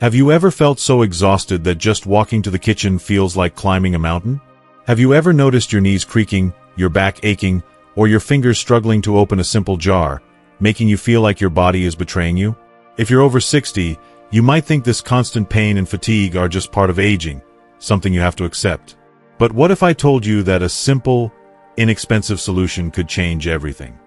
Have you ever felt so exhausted that just walking to the kitchen feels like climbing a mountain? Have you ever noticed your knees creaking, your back aching, or your fingers struggling to open a simple jar, making you feel like your body is betraying you? If you're over 60, you might think this constant pain and fatigue are just part of aging, something you have to accept. But what if I told you that a simple, inexpensive solution could change everything?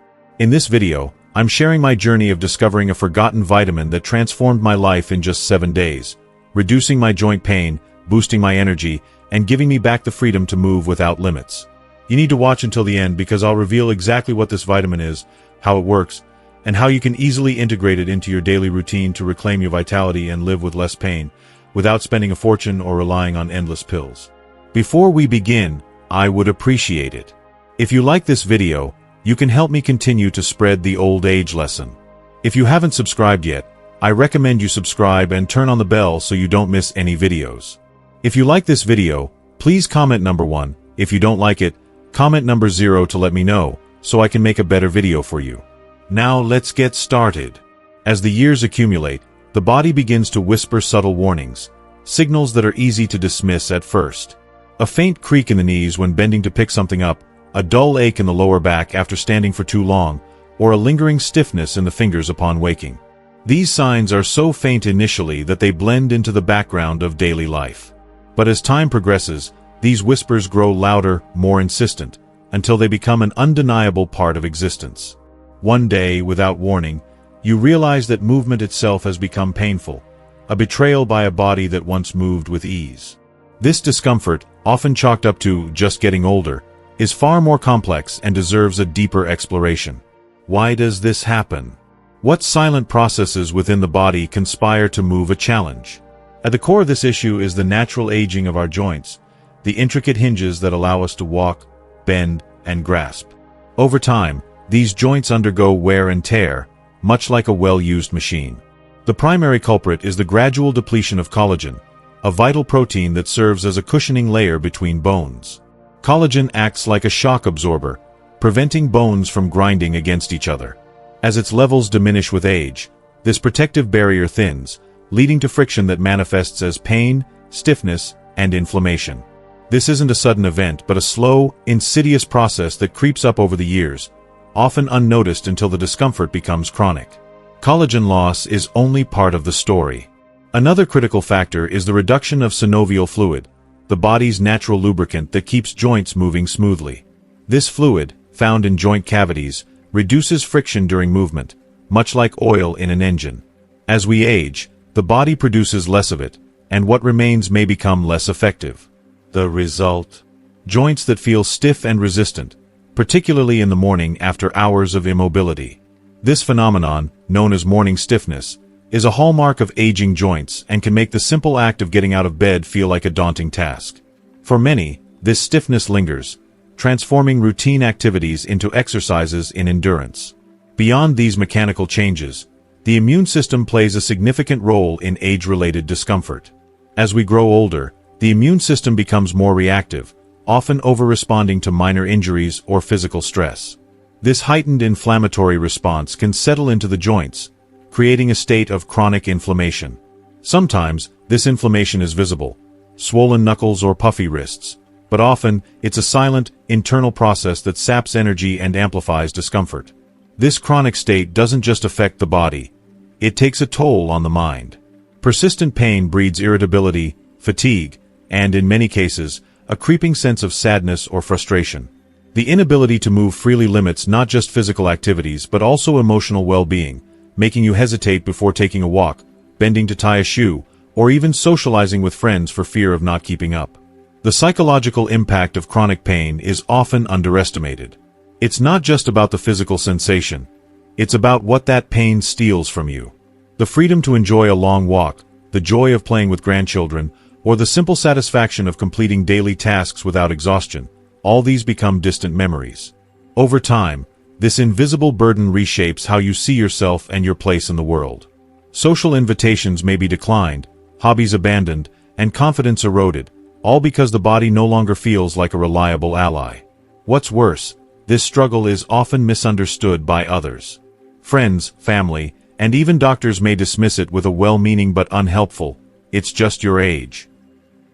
In this video, I'm sharing my journey of discovering a forgotten vitamin that transformed my life in just 7 days, reducing my joint pain, boosting my energy, and giving me back the freedom to move without limits. You need to watch until the end because I'll reveal exactly what this vitamin is, how it works, and how you can easily integrate it into your daily routine to reclaim your vitality and live with less pain, without spending a fortune or relying on endless pills. Before we begin, I would appreciate it if you like this video. You can help me continue to spread the old age lesson. If you haven't subscribed yet, I recommend you subscribe and turn on the bell so you don't miss any videos. If you like this video, please comment number 1. If you don't like it, comment number 0 to let me know, so I can make a better video for you. Now let's get started. As the years accumulate, the body begins to whisper subtle warnings, signals that are easy to dismiss at first. A faint creak in the knees when bending to pick something up, a dull ache in the lower back after standing for too long, or a lingering stiffness in the fingers upon waking. These signs are so faint initially that they blend into the background of daily life. But as time progresses, these whispers grow louder, more insistent, until they become an undeniable part of existence. One day, without warning, you realize that movement itself has become painful, a betrayal by a body that once moved with ease. This discomfort, often chalked up to just getting older, is far more complex and deserves a deeper exploration. Why does this happen? What silent processes within the body conspire to move a challenge? At the core of this issue is the natural aging of our joints, the intricate hinges that allow us to walk, bend, and grasp. Over time, these joints undergo wear and tear, much like a well-used machine. The primary culprit is the gradual depletion of collagen, a vital protein that serves as a cushioning layer between bones. Collagen acts like a shock absorber, preventing bones from grinding against each other. As its levels diminish with age, this protective barrier thins, leading to friction that manifests as pain, stiffness, and inflammation. This isn't a sudden event, but a slow, insidious process that creeps up over the years, often unnoticed until the discomfort becomes chronic. Collagen loss is only part of the story. Another critical factor is the reduction of synovial fluid, the body's natural lubricant that keeps joints moving smoothly. This fluid, found in joint cavities, reduces friction during movement, much like oil in an engine. As we age, the body produces less of it, and what remains may become less effective. The result? Joints that feel stiff and resistant, particularly in the morning after hours of immobility. This phenomenon, known as morning stiffness, is a hallmark of aging joints and can make the simple act of getting out of bed feel like a daunting task. For many, this stiffness lingers, transforming routine activities into exercises in endurance. Beyond these mechanical changes, the immune system plays a significant role in age-related discomfort. As we grow older, the immune system becomes more reactive, often over-responding to minor injuries or physical stress. This heightened inflammatory response can settle into the joints, creating a state of chronic inflammation. Sometimes, this inflammation is visible, swollen knuckles or puffy wrists, but often, it's a silent, internal process that saps energy and amplifies discomfort. This chronic state doesn't just affect the body, it takes a toll on the mind. Persistent pain breeds irritability, fatigue, and in many cases, a creeping sense of sadness or frustration. The inability to move freely limits not just physical activities but also emotional well-being, making you hesitate before taking a walk, bending to tie a shoe, or even socializing with friends for fear of not keeping up. The psychological impact of chronic pain is often underestimated. It's not just about the physical sensation. It's about what that pain steals from you. The freedom to enjoy a long walk, the joy of playing with grandchildren, or the simple satisfaction of completing daily tasks without exhaustion, all these become distant memories. Over time, this invisible burden reshapes how you see yourself and your place in the world. Social invitations may be declined, hobbies abandoned, and confidence eroded, all because the body no longer feels like a reliable ally. What's worse, this struggle is often misunderstood by others. Friends, family, and even doctors may dismiss it with a well-meaning but unhelpful, it's just your age.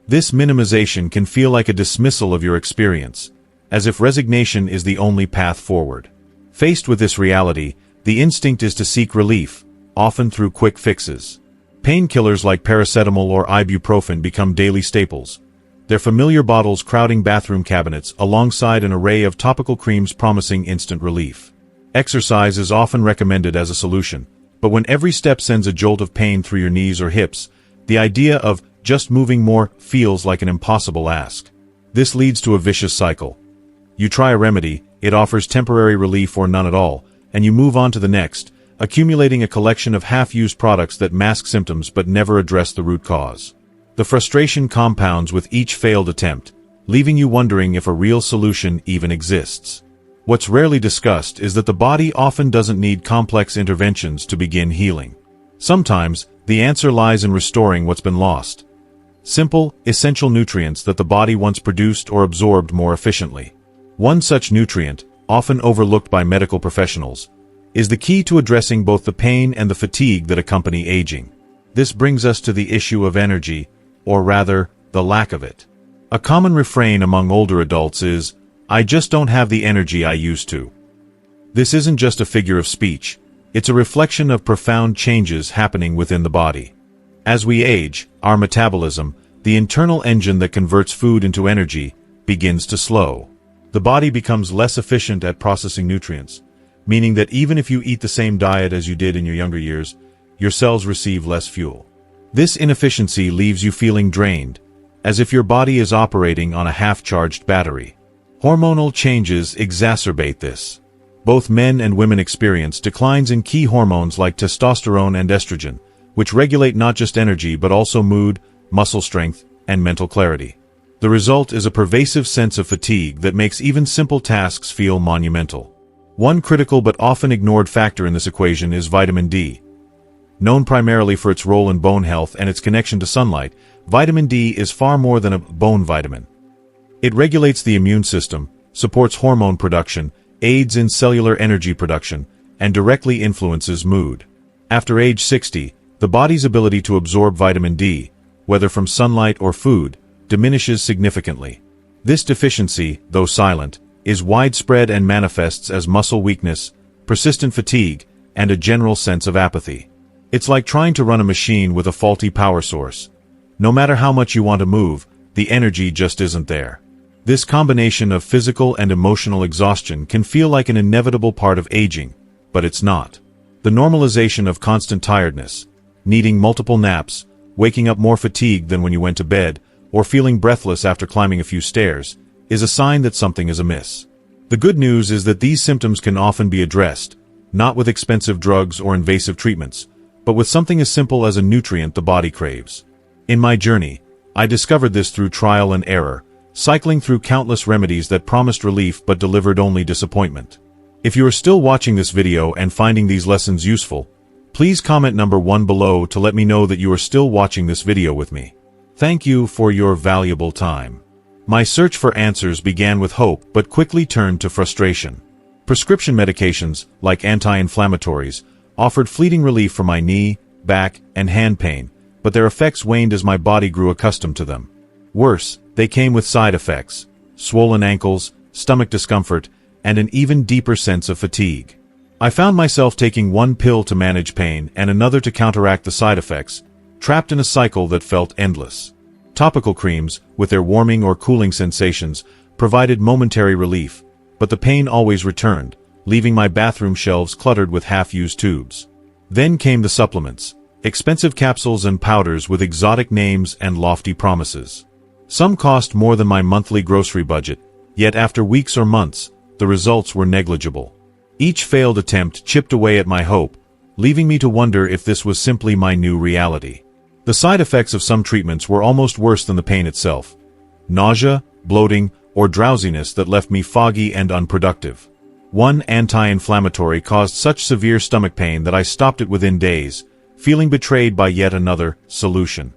This minimization can feel like a dismissal of your experience, as if resignation is the only path forward. Faced with this reality, the instinct is to seek relief, often through quick fixes. Painkillers like paracetamol or ibuprofen become daily staples, their familiar bottles crowding bathroom cabinets alongside an array of topical creams promising instant relief. Exercise is often recommended as a solution, but when every step sends a jolt of pain through your knees or hips, the idea of just moving more feels like an impossible ask. This leads to a vicious cycle. You try a remedy, it offers temporary relief or none at all, and you move on to the next, accumulating a collection of half-used products that mask symptoms but never address the root cause. The frustration compounds with each failed attempt, leaving you wondering if a real solution even exists. What's rarely discussed is that the body often doesn't need complex interventions to begin healing. Sometimes, the answer lies in restoring what's been lost. Simple, essential nutrients that the body once produced or absorbed more efficiently. One such nutrient, often overlooked by medical professionals, is the key to addressing both the pain and the fatigue that accompany aging. This brings us to the issue of energy, or rather, the lack of it. A common refrain among older adults is, "I just don't have the energy I used to." This isn't just a figure of speech, it's a reflection of profound changes happening within the body. As we age, our metabolism, the internal engine that converts food into energy, begins to slow. The body becomes less efficient at processing nutrients, meaning that even if you eat the same diet as you did in your younger years, your cells receive less fuel. This inefficiency leaves you feeling drained, as if your body is operating on a half-charged battery. Hormonal changes exacerbate this. Both men and women experience declines in key hormones like testosterone and estrogen, which regulate not just energy but also mood, muscle strength, and mental clarity. The result is a pervasive sense of fatigue that makes even simple tasks feel monumental. One critical but often ignored factor in this equation is vitamin D. Known primarily for its role in bone health and its connection to sunlight, vitamin D is far more than a bone vitamin. It regulates the immune system, supports hormone production, aids in cellular energy production, and directly influences mood. After age 60, the body's ability to absorb vitamin D, whether from sunlight or food, diminishes significantly. This deficiency, though silent, is widespread and manifests as muscle weakness, persistent fatigue, and a general sense of apathy. It's like trying to run a machine with a faulty power source. No matter how much you want to move, the energy just isn't there. This combination of physical and emotional exhaustion can feel like an inevitable part of aging, but it's not. The normalization of constant tiredness, needing multiple naps, waking up more fatigued than when you went to bed, or feeling breathless after climbing a few stairs, is a sign that something is amiss. The good news is that these symptoms can often be addressed, not with expensive drugs or invasive treatments, but with something as simple as a nutrient the body craves. In my journey, I discovered this through trial and error, cycling through countless remedies that promised relief but delivered only disappointment. If you are still watching this video and finding these lessons useful, please comment number 1 below to let me know that you are still watching this video with me. Thank you for your valuable time. My search for answers began with hope but quickly turned to frustration. Prescription medications, like anti-inflammatories, offered fleeting relief for my knee, back, and hand pain, but their effects waned as my body grew accustomed to them. Worse, they came with side effects: swollen ankles, stomach discomfort, and an even deeper sense of fatigue. I found myself taking one pill to manage pain and another to counteract the side effects, trapped in a cycle that felt endless. Topical creams, with their warming or cooling sensations, provided momentary relief, but the pain always returned, leaving my bathroom shelves cluttered with half-used tubes. Then came the supplements, expensive capsules and powders with exotic names and lofty promises. Some cost more than my monthly grocery budget, yet after weeks or months, the results were negligible. Each failed attempt chipped away at my hope, leaving me to wonder if this was simply my new reality. The side effects of some treatments were almost worse than the pain itself: nausea, bloating, or drowsiness that left me foggy and unproductive. One anti-inflammatory caused such severe stomach pain that I stopped it within days, feeling betrayed by yet another solution.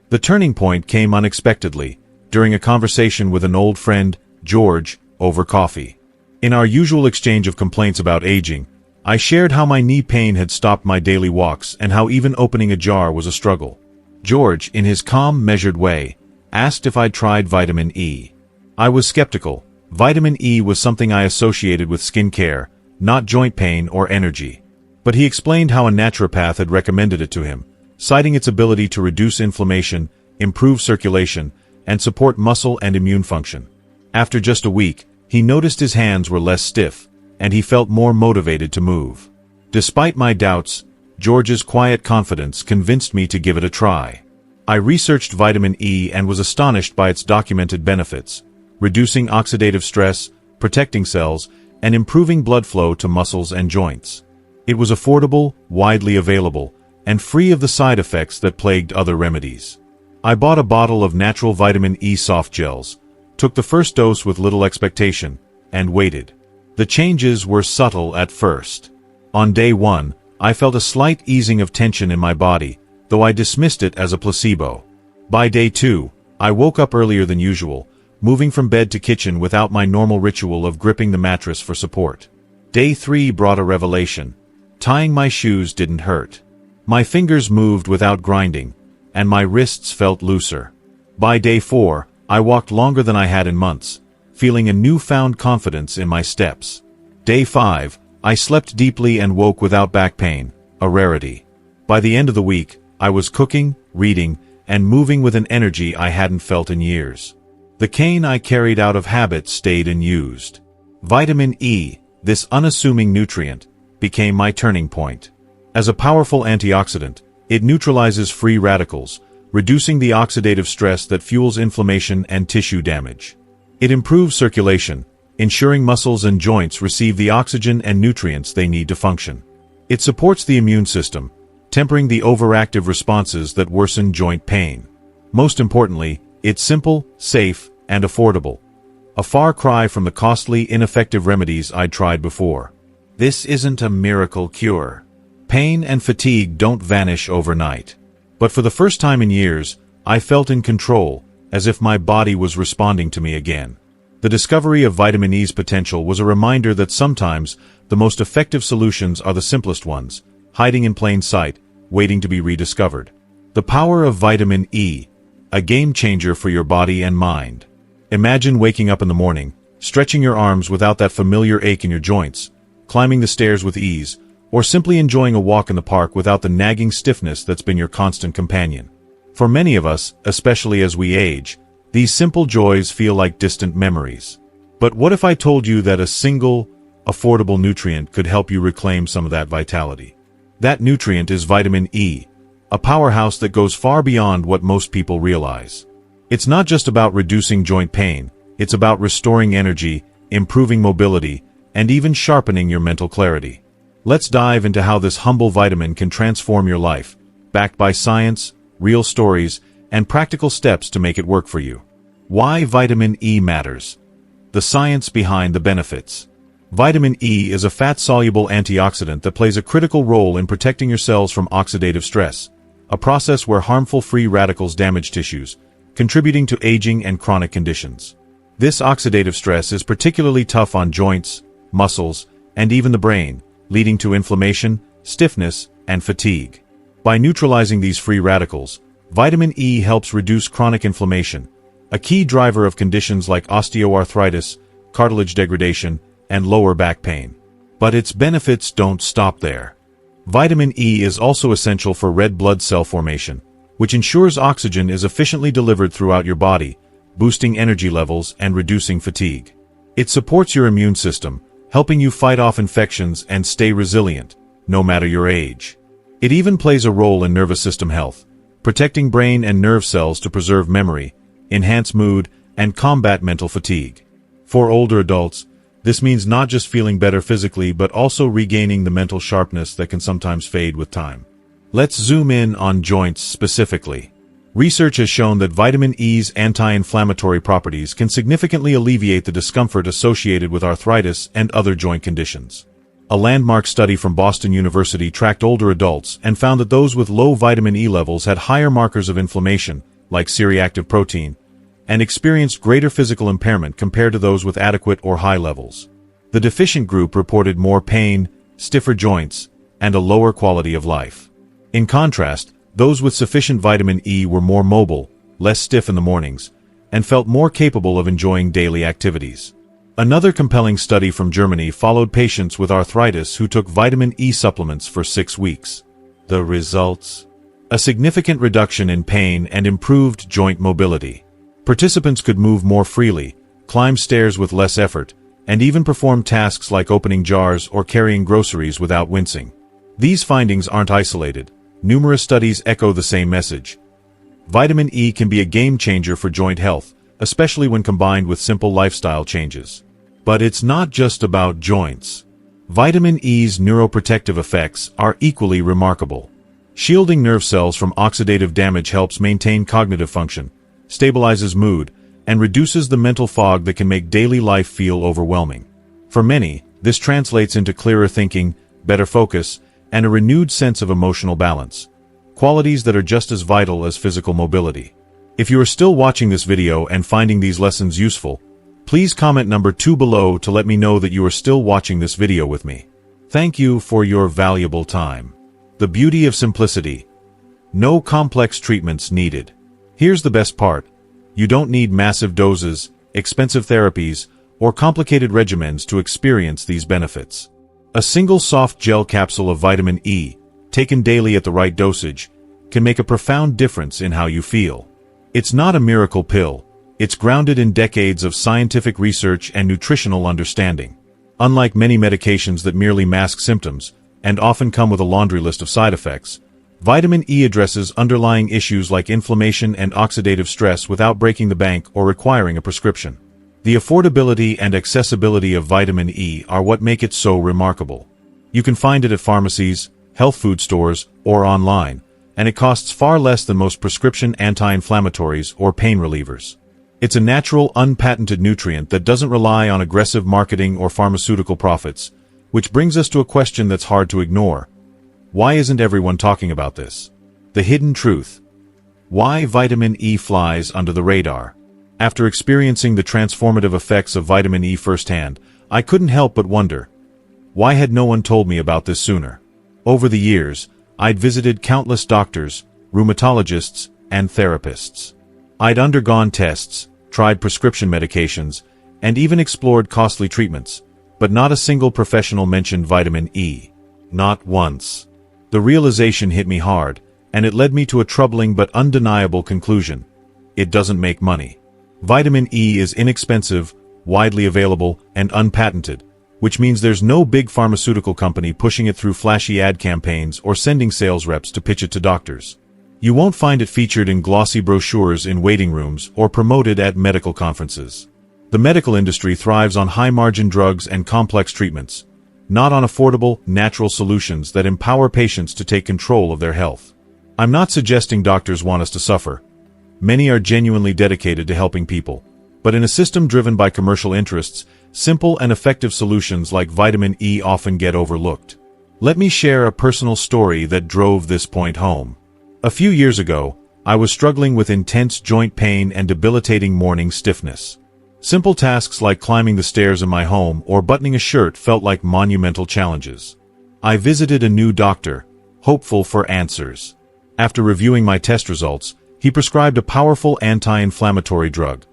The turning point came unexpectedly, during a conversation with an old friend, George, over coffee. In our usual exchange of complaints about aging, I shared how my knee pain had stopped my daily walks and how even opening a jar was a struggle. George, in his calm, measured way, asked if I'd tried vitamin E. I was skeptical. Vitamin E was something I associated with skin care, not joint pain or energy. But he explained how a naturopath had recommended it to him, citing its ability to reduce inflammation, improve circulation, and support muscle and immune function. After just a week, he noticed his hands were less stiff, and he felt more motivated to move. Despite my doubts, George's quiet confidence convinced me to give it a try. I researched vitamin E and was astonished by its documented benefits, reducing oxidative stress, protecting cells, and improving blood flow to muscles and joints. It was affordable, widely available, and free of the side effects that plagued other remedies. I bought a bottle of natural vitamin E soft gels, took the first dose with little expectation, and waited. The changes were subtle at first. On day 1, I felt a slight easing of tension in my body, though I dismissed it as a placebo. By day 2, I woke up earlier than usual, moving from bed to kitchen without my normal ritual of gripping the mattress for support. Day 3 brought a revelation. Tying my shoes didn't hurt. My fingers moved without grinding, and my wrists felt looser. By day 4, I walked longer than I had in months, feeling a newfound confidence in my steps. Day 5, I slept deeply and woke without back pain, a rarity. By the end of the week, I was cooking, reading, and moving with an energy I hadn't felt in years. The cane I carried out of habit stayed unused. Vitamin E, this unassuming nutrient, became my turning point. As a powerful antioxidant, it neutralizes free radicals, reducing the oxidative stress that fuels inflammation and tissue damage. It improves circulation, ensuring muscles and joints receive the oxygen and nutrients they need to function. It supports the immune system, tempering the overactive responses that worsen joint pain. Most importantly, it's simple, safe, and affordable. A far cry from the costly, ineffective remedies I'd tried before. This isn't a miracle cure. Pain and fatigue don't vanish overnight. But for the first time in years, I felt in control, as if my body was responding to me again. The discovery of vitamin E's potential was a reminder that sometimes the most effective solutions are the simplest ones, hiding in plain sight, waiting to be rediscovered. The power of vitamin E, a game changer for your body and mind. Imagine waking up in the morning, stretching your arms without that familiar ache in your joints, climbing the stairs with ease, or simply enjoying a walk in the park without the nagging stiffness that's been your constant companion. For many of us, especially as we age, these simple joys feel like distant memories. But what if I told you that a single, affordable nutrient could help you reclaim some of that vitality? That nutrient is vitamin E, a powerhouse that goes far beyond what most people realize. It's not just about reducing joint pain, it's about restoring energy, improving mobility, and even sharpening your mental clarity. Let's dive into how this humble vitamin can transform your life, backed by science, real stories, and practical steps to make it work for you. Why vitamin E matters. The science behind the benefits. Vitamin E is a fat-soluble antioxidant that plays a critical role in protecting your cells from oxidative stress, a process where harmful free radicals damage tissues, contributing to aging and chronic conditions. This oxidative stress is particularly tough on joints, muscles, and even the brain, leading to inflammation, stiffness, and fatigue. By neutralizing these free radicals, vitamin E helps reduce chronic inflammation, a key driver of conditions like osteoarthritis, cartilage degradation, and lower back pain. But its benefits don't stop there. Vitamin E is also essential for red blood cell formation, which ensures oxygen is efficiently delivered throughout your body, boosting energy levels and reducing fatigue. It supports your immune system, helping you fight off infections and stay resilient, no matter your age. It even plays a role in nervous system health, protecting brain and nerve cells to preserve memory, enhance mood, and combat mental fatigue. For older adults, this means not just feeling better physically but also regaining the mental sharpness that can sometimes fade with time. Let's zoom in on joints specifically. Research has shown that vitamin E's anti-inflammatory properties can significantly alleviate the discomfort associated with arthritis and other joint conditions. A landmark study from Boston University tracked older adults and found that those with low vitamin E levels had higher markers of inflammation, like C-reactive protein, and experienced greater physical impairment compared to those with adequate or high levels. The deficient group reported more pain, stiffer joints, and a lower quality of life. In contrast, Those with sufficient vitamin E were more mobile, less stiff in the mornings, and felt more capable of enjoying daily activities. Another compelling study from Germany followed patients with arthritis who took vitamin E supplements for 6 weeks. The results? A significant reduction in pain and improved joint mobility. Participants could move more freely, climb stairs with less effort, and even perform tasks like opening jars or carrying groceries without wincing. These findings aren't isolated. Numerous studies echo the same message. Vitamin E can be a game-changer for joint health, especially when combined with simple lifestyle changes. But it's not just about joints. Vitamin E's neuroprotective effects are equally remarkable. Shielding nerve cells from oxidative damage helps maintain cognitive function, stabilizes mood, and reduces the mental fog that can make daily life feel overwhelming. For many, this translates into clearer thinking, better focus, and a renewed sense of emotional balance. Qualities that are just as vital as physical mobility. If you are still watching this video and finding these lessons useful, please comment number 2 below to let me know that you are still watching this video with me. Thank you for your valuable time. The beauty of simplicity. No complex treatments needed. Here's the best part. You don't need massive doses, expensive therapies, or complicated regimens to experience these benefits. A single soft gel capsule of vitamin E, taken daily at the right dosage, can make a profound difference in how you feel. It's not a miracle pill. It's grounded in decades of scientific research and nutritional understanding. Unlike many medications that merely mask symptoms, and often come with a laundry list of side effects, vitamin E addresses underlying issues like inflammation and oxidative stress without breaking the bank or requiring a prescription. The affordability and accessibility of vitamin E are what make it so remarkable. You can find it at pharmacies, health food stores, or online, and it costs far less than most prescription anti-inflammatories or pain relievers. It's a natural, unpatented nutrient that doesn't rely on aggressive marketing or pharmaceutical profits, which brings us to a question that's hard to ignore. Why isn't everyone talking about this? The hidden truth. Why vitamin E flies under the radar? After experiencing the transformative effects of vitamin E firsthand, I couldn't help but wonder, why had no one told me about this sooner? Over the years, I'd visited countless doctors, rheumatologists, and therapists. I'd undergone tests, tried prescription medications, and even explored costly treatments, but not a single professional mentioned vitamin E. Not once. The realization hit me hard, and it led me to a troubling but undeniable conclusion. It doesn't make money. Vitamin E is inexpensive, widely available, and unpatented, which means there's no big pharmaceutical company pushing it through flashy ad campaigns or sending sales reps to pitch it to doctors. You won't find it featured in glossy brochures in waiting rooms or promoted at medical conferences. The medical industry thrives on high-margin drugs and complex treatments, not on affordable, natural solutions that empower patients to take control of their health. I'm not suggesting doctors want us to suffer. Many are genuinely dedicated to helping people. But in a system driven by commercial interests, simple and effective solutions like vitamin E often get overlooked. Let me share a personal story that drove this point home. A few years ago, I was struggling with intense joint pain and debilitating morning stiffness. Simple tasks like climbing the stairs in my home or buttoning a shirt felt like monumental challenges. I visited a new doctor, hopeful for answers. After reviewing my test results, he prescribed a powerful anti-inflammatory drug,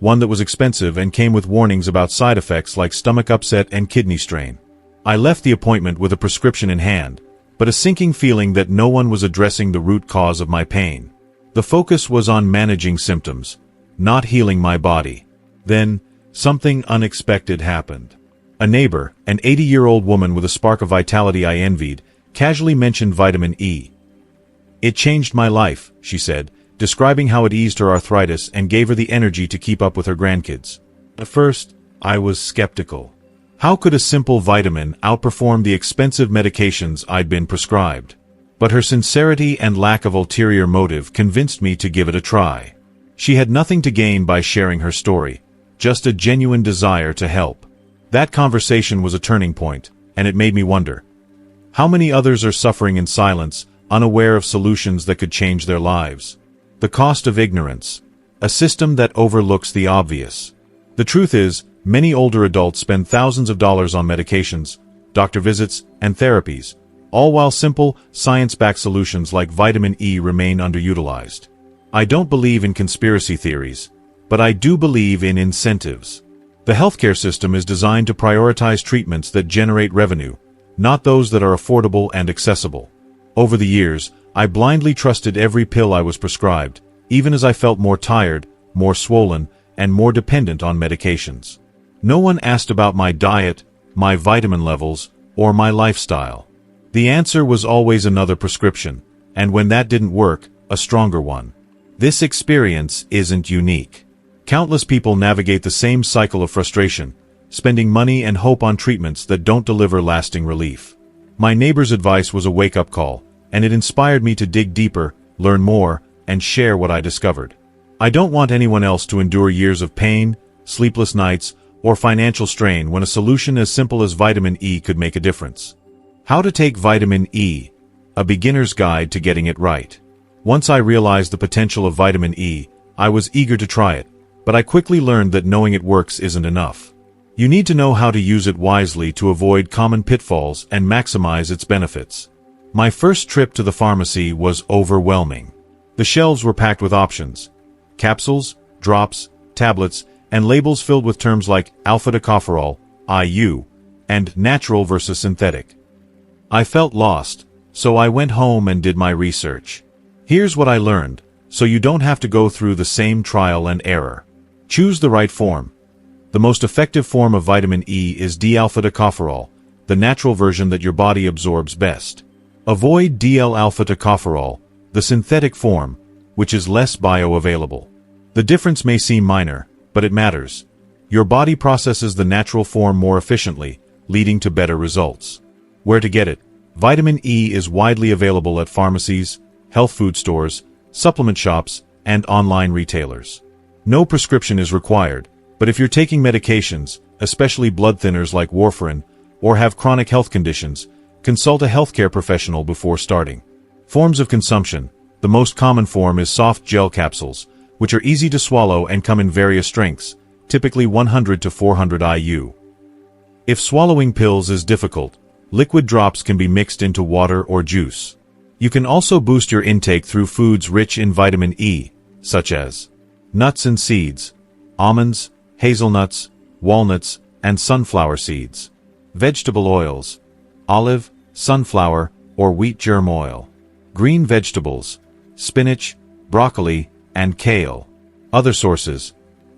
one that was expensive and came with warnings about side effects like stomach upset and kidney strain. I left the appointment with a prescription in hand, but a sinking feeling that no one was addressing the root cause of my pain. The focus was on managing symptoms, not healing my body. Then, something unexpected happened. A neighbor, an 80-year-old woman with a spark of vitality I envied, casually mentioned vitamin E. "It changed my life," she said, describing how it eased her arthritis and gave her the energy to keep up with her grandkids. At first, I was skeptical. How could a simple vitamin outperform the expensive medications I'd been prescribed? But her sincerity and lack of ulterior motive convinced me to give it a try. She had nothing to gain by sharing her story, just a genuine desire to help. That conversation was a turning point, and it made me wonder, how many others are suffering in silence, unaware of solutions that could change their lives? The cost of ignorance. A system that overlooks the obvious. The truth is, many older adults spend thousands of dollars on medications, doctor visits, and therapies, all while simple, science-backed solutions like vitamin E remain underutilized. I don't believe in conspiracy theories, but I do believe in incentives. The healthcare system is designed to prioritize treatments that generate revenue, not those that are affordable and accessible. Over the years, I blindly trusted every pill I was prescribed, even as I felt more tired, more swollen, and more dependent on medications. No one asked about my diet, my vitamin levels, or my lifestyle. The answer was always another prescription, and when that didn't work, a stronger one. This experience isn't unique. Countless people navigate the same cycle of frustration, spending money and hope on treatments that don't deliver lasting relief. My neighbor's advice was a wake-up call, and it inspired me to dig deeper, learn more, and share what I discovered. I don't want anyone else to endure years of pain, sleepless nights, or financial strain when a solution as simple as vitamin E could make a difference. How to take vitamin E, a beginner's guide to getting it right. Once I realized the potential of vitamin E, I was eager to try it, but I quickly learned that knowing it works isn't enough. You need to know how to use it wisely to avoid common pitfalls and maximize its benefits. My first trip to the pharmacy was overwhelming. The shelves were packed with options: capsules, drops, tablets, and labels filled with terms like alpha-tocopherol, IU, and natural versus synthetic. I felt lost, so I went home and did my research. Here's what I learned, so you don't have to go through the same trial and error. Choose the right form. The most effective form of vitamin E is D-alpha-tocopherol, the natural version that your body absorbs best. Avoid DL-alpha-tocopherol, the synthetic form, which is less bioavailable. The difference may seem minor, but it matters. Your body processes the natural form more efficiently, leading to better results. Where to get it? Vitamin E is widely available at pharmacies, health food stores, supplement shops, and online retailers. No prescription is required, but if you're taking medications, especially blood thinners like warfarin, or have chronic health conditions, consult a healthcare professional before starting. Forms of consumption. The most common form is soft gel capsules, which are easy to swallow and come in various strengths, typically 100 to 400 IU. If swallowing pills is difficult, liquid drops can be mixed into water or juice. You can also boost your intake through foods rich in vitamin E, such as nuts and seeds, almonds, hazelnuts, walnuts, and sunflower seeds. Vegetable oils, olive, sunflower, or wheat germ oil. Green vegetables, spinach, broccoli, and kale. Other sources,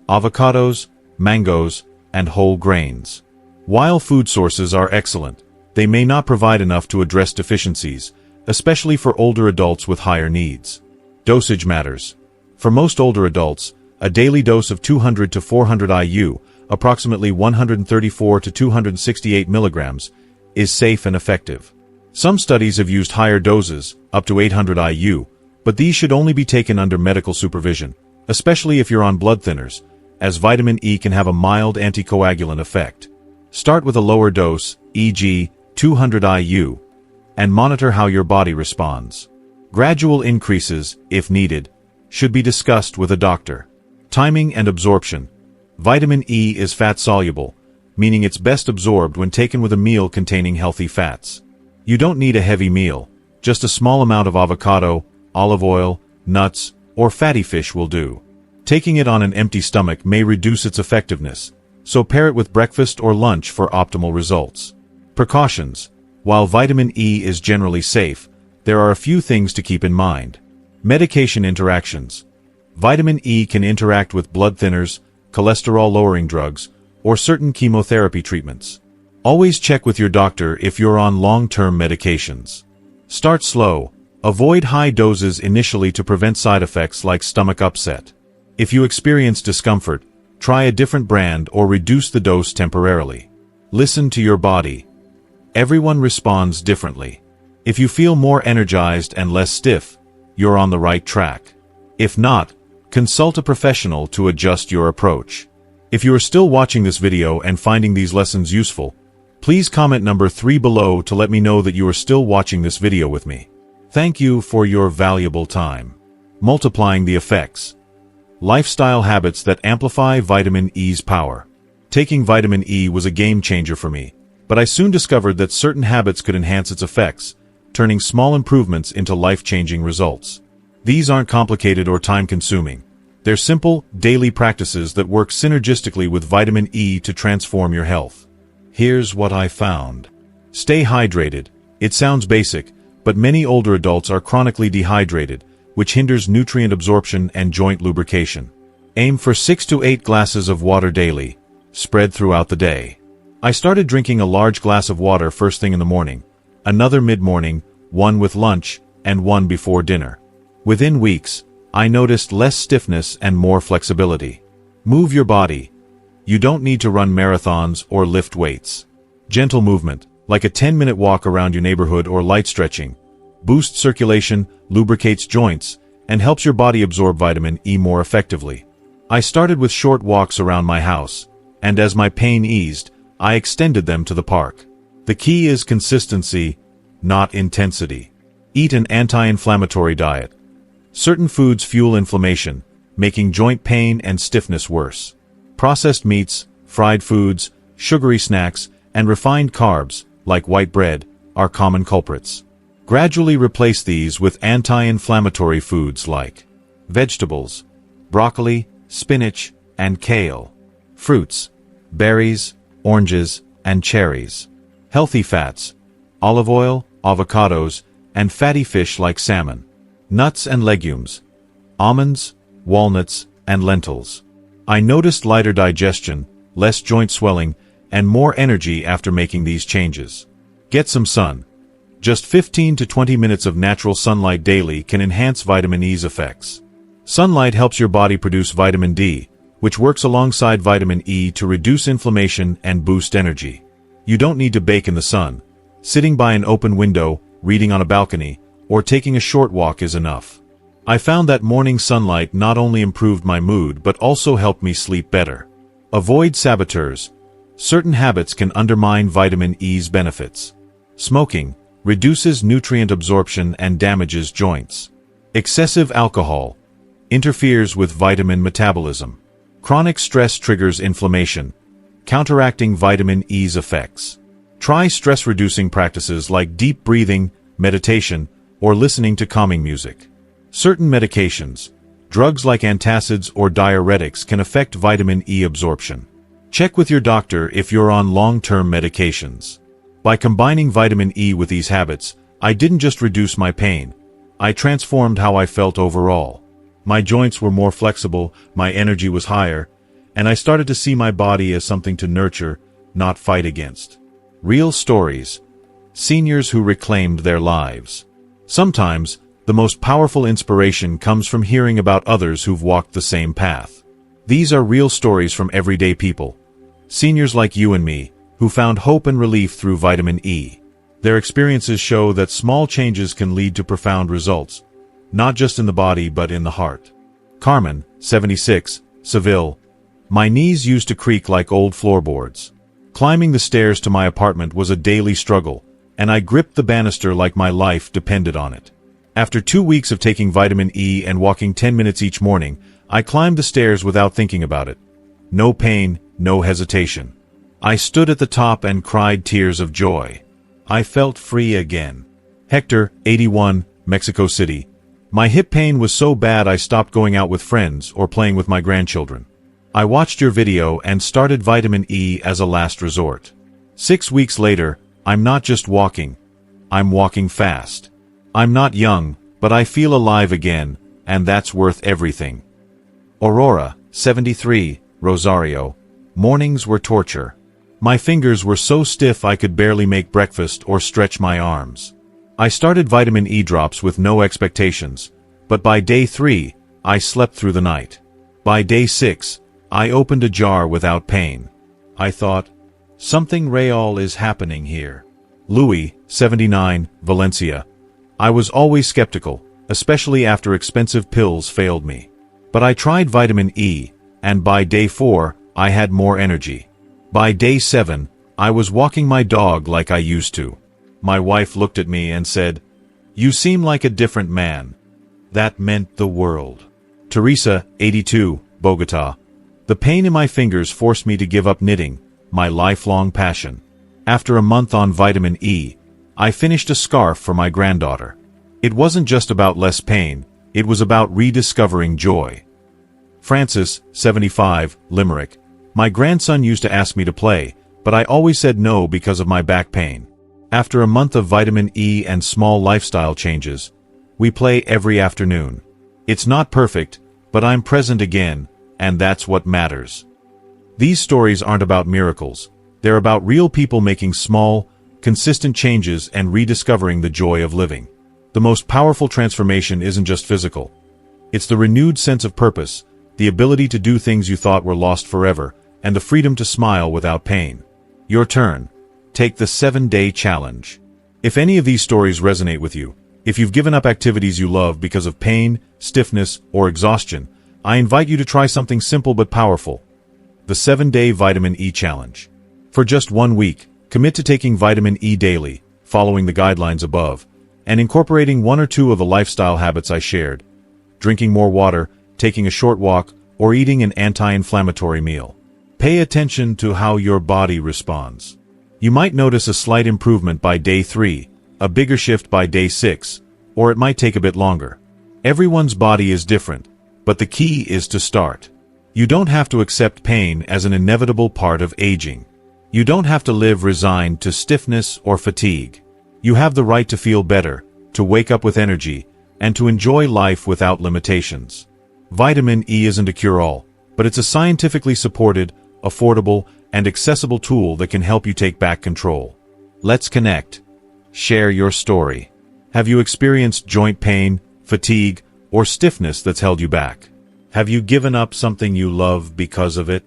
avocados, mangoes, and whole grains. While food sources are excellent, they may not provide enough to address deficiencies, especially for older adults with higher needs. Dosage matters. For most older adults, a daily dose of 200 to 400 IU, approximately 134 to 268 milligrams, is safe and effective. Some studies have used higher doses, up to 800 IU, but these should only be taken under medical supervision, especially if you're on blood thinners, as vitamin E can have a mild anticoagulant effect. Start with a lower dose, e.g., 200 IU, and monitor how your body responds. Gradual increases, if needed, should be discussed with a doctor. Timing and absorption. Vitamin E is fat-soluble, meaning it's best absorbed when taken with a meal containing healthy fats. You don't need a heavy meal. Just a small amount of avocado, olive oil, nuts, or fatty fish will do. Taking it on an empty stomach may reduce its effectiveness, so pair it with breakfast or lunch for optimal results. Precautions. While vitamin E is generally safe, there are a few things to keep in mind. Medication interactions. Vitamin E can interact with blood thinners, cholesterol-lowering drugs, or certain chemotherapy treatments. Always check with your doctor if you're on long-term medications. Start slow. Avoid high doses initially to prevent side effects like stomach upset. If you experience discomfort, try a different brand or reduce the dose temporarily. Listen to your body. Everyone responds differently. If you feel more energized and less stiff, you're on the right track. If not, consult a professional to adjust your approach. If you are still watching this video and finding these lessons useful, please comment number 3 below to let me know that you are still watching this video with me. Thank you for your valuable time. Multiplying the effects. Lifestyle habits that amplify vitamin E's power. Taking vitamin E was a game changer for me, but I soon discovered that certain habits could enhance its effects, turning small improvements into life-changing results. These aren't complicated or time-consuming. They're simple, daily practices that work synergistically with vitamin E to transform your health. Here's what I found. Stay hydrated. It sounds basic, but many older adults are chronically dehydrated, which hinders nutrient absorption and joint lubrication. Aim for 6 to 8 glasses of water daily, spread throughout the day. I started drinking a large glass of water first thing in the morning, another mid-morning, one with lunch, and one before dinner. Within weeks, I noticed less stiffness and more flexibility. Move your body. You don't need to run marathons or lift weights. Gentle movement, like a 10-minute walk around your neighborhood or light stretching, boosts circulation, lubricates joints, and helps your body absorb vitamin E more effectively. I started with short walks around my house, and as my pain eased, I extended them to the park. The key is consistency, not intensity. Eat an anti-inflammatory diet. Certain foods fuel inflammation, making joint pain and stiffness worse. Processed meats, fried foods, sugary snacks, and refined carbs, like white bread, are common culprits. Gradually replace these with anti-inflammatory foods like vegetables, broccoli, spinach, and kale. Fruits, berries, oranges, and cherries. Healthy fats, olive oil, avocados, and fatty fish like salmon. Nuts and legumes, almonds, walnuts, and lentils. I noticed lighter digestion, less joint swelling, and more energy after making these changes. Get some sun. Just 15 to 20 minutes of natural sunlight daily can enhance vitamin E's effects. Sunlight helps your body produce vitamin D, which works alongside vitamin E to reduce inflammation and boost energy. You don't need to bake in the sun. Sitting by an open window, reading on a balcony, or taking a short walk is enough. I found that morning sunlight not only improved my mood but also helped me sleep better. Avoid saboteurs. Certain habits can undermine vitamin E's benefits. Smoking reduces nutrient absorption and damages joints. Excessive alcohol interferes with vitamin metabolism. Chronic stress triggers inflammation, counteracting vitamin E's effects. Try stress-reducing practices like deep breathing, meditation, or listening to calming music. Certain medications, drugs like antacids or diuretics, can affect vitamin E absorption. Check with your doctor if you're on long-term medications. By combining vitamin E with these habits, I didn't just reduce my pain. I transformed how I felt overall. My joints were more flexible, my energy was higher, and I started to see my body as something to nurture, not fight against. Real stories. Seniors who reclaimed their lives. Sometimes, the most powerful inspiration comes from hearing about others who've walked the same path. These are real stories from everyday people. Seniors like you and me, who found hope and relief through vitamin E. Their experiences show that small changes can lead to profound results, not just in the body but in the heart. Carmen, 76, Seville. My knees used to creak like old floorboards. Climbing the stairs to my apartment was a daily struggle, and I gripped the banister like my life depended on it. After 2 weeks of taking vitamin E and walking 10 minutes each morning, I climbed the stairs without thinking about it. No pain, no hesitation. I stood at the top and cried tears of joy. I felt free again. Hector, 81, Mexico City. My hip pain was so bad I stopped going out with friends or playing with my grandchildren. I watched your video and started vitamin E as a last resort. 6 weeks later, I'm not just walking. I'm walking fast. I'm not young, but I feel alive again, and that's worth everything. Aurora, 73, Rosario. Mornings were torture. My fingers were so stiff I could barely make breakfast or stretch my arms. I started vitamin E drops with no expectations, but by day 3, I slept through the night. By day 6, I opened a jar without pain. I thought, something real is happening here. Louis, 79, Valencia. I was always skeptical, especially after expensive pills failed me. But I tried vitamin E, and by day 4, I had more energy. By day 7, I was walking my dog like I used to. My wife looked at me and said, "You seem like a different man." That meant the world. Teresa, 82, Bogota. The pain in my fingers forced me to give up knitting, my lifelong passion. After a month on vitamin E, I finished a scarf for my granddaughter. It wasn't just about less pain, it was about rediscovering joy. Francis, 75, Limerick. My grandson used to ask me to play, but I always said no because of my back pain. After a month of vitamin E and small lifestyle changes, we play every afternoon. It's not perfect, but I'm present again, and that's what matters. These stories aren't about miracles. They're about real people making small, consistent changes and rediscovering the joy of living. The most powerful transformation isn't just physical. It's the renewed sense of purpose, the ability to do things you thought were lost forever, and the freedom to smile without pain. Your turn. Take the 7-day challenge. If any of these stories resonate with you, if you've given up activities you love because of pain, stiffness, or exhaustion, I invite you to try something simple but powerful. The 7-day Vitamin E Challenge. For just 1 week, commit to taking vitamin E daily, following the guidelines above, and incorporating 1 or 2 of the lifestyle habits I shared. Drinking more water, taking a short walk, or eating an anti-inflammatory meal. Pay attention to how your body responds. You might notice a slight improvement by day 3, a bigger shift by day 6, or it might take a bit longer. Everyone's body is different, but the key is to start. You don't have to accept pain as an inevitable part of aging. You don't have to live resigned to stiffness or fatigue. You have the right to feel better, to wake up with energy, and to enjoy life without limitations. Vitamin E isn't a cure-all, but it's a scientifically supported, affordable, and accessible tool that can help you take back control. Let's connect. Share your story. Have you experienced joint pain, fatigue, or stiffness that's held you back? Have you given up something you love because of it?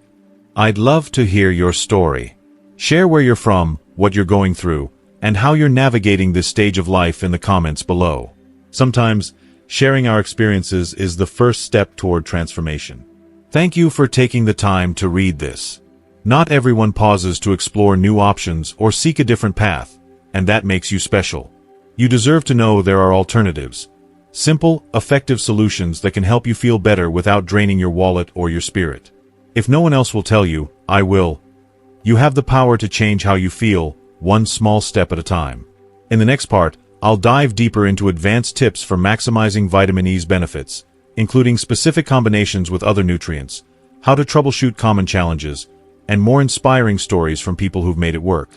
I'd love to hear your story. Share where you're from, what you're going through, and how you're navigating this stage of life in the comments below. Sometimes, sharing our experiences is the first step toward transformation. Thank you for taking the time to read this. Not everyone pauses to explore new options or seek a different path, and that makes you special. You deserve to know there are alternatives. Simple, effective solutions that can help you feel better without draining your wallet or your spirit. If no one else will tell you, I will. You have the power to change how you feel, one small step at a time. In the next part, I'll dive deeper into advanced tips for maximizing vitamin E's benefits, including specific combinations with other nutrients, how to troubleshoot common challenges, and more inspiring stories from people who've made it work.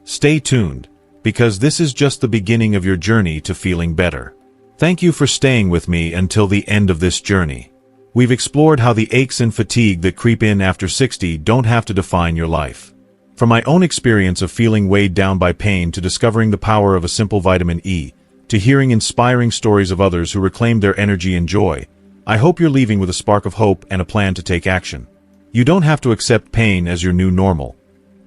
Stay tuned, because this is just the beginning of your journey to feeling better. Thank you for staying with me until the end of this journey. We've explored how the aches and fatigue that creep in after 60 don't have to define your life. From my own experience of feeling weighed down by pain to discovering the power of a simple vitamin E, to hearing inspiring stories of others who reclaimed their energy and joy, I hope you're leaving with a spark of hope and a plan to take action. You don't have to accept pain as your new normal.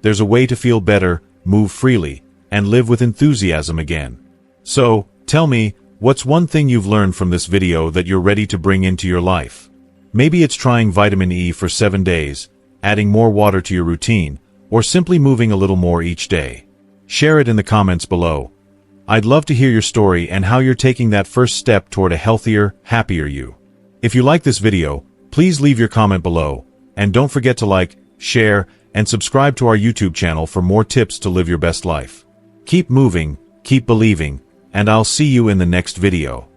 There's a way to feel better, move freely, and live with enthusiasm again. So, tell me, what's one thing you've learned from this video that you're ready to bring into your life? Maybe it's trying vitamin E for 7 days, adding more water to your routine, or simply moving a little more each day. Share it in the comments below. I'd love to hear your story and how you're taking that first step toward a healthier, happier you. If you like this video, please leave your comment below, and don't forget to like, share, and subscribe to our YouTube channel for more tips to live your best life. Keep moving, keep believing, and I'll see you in the next video.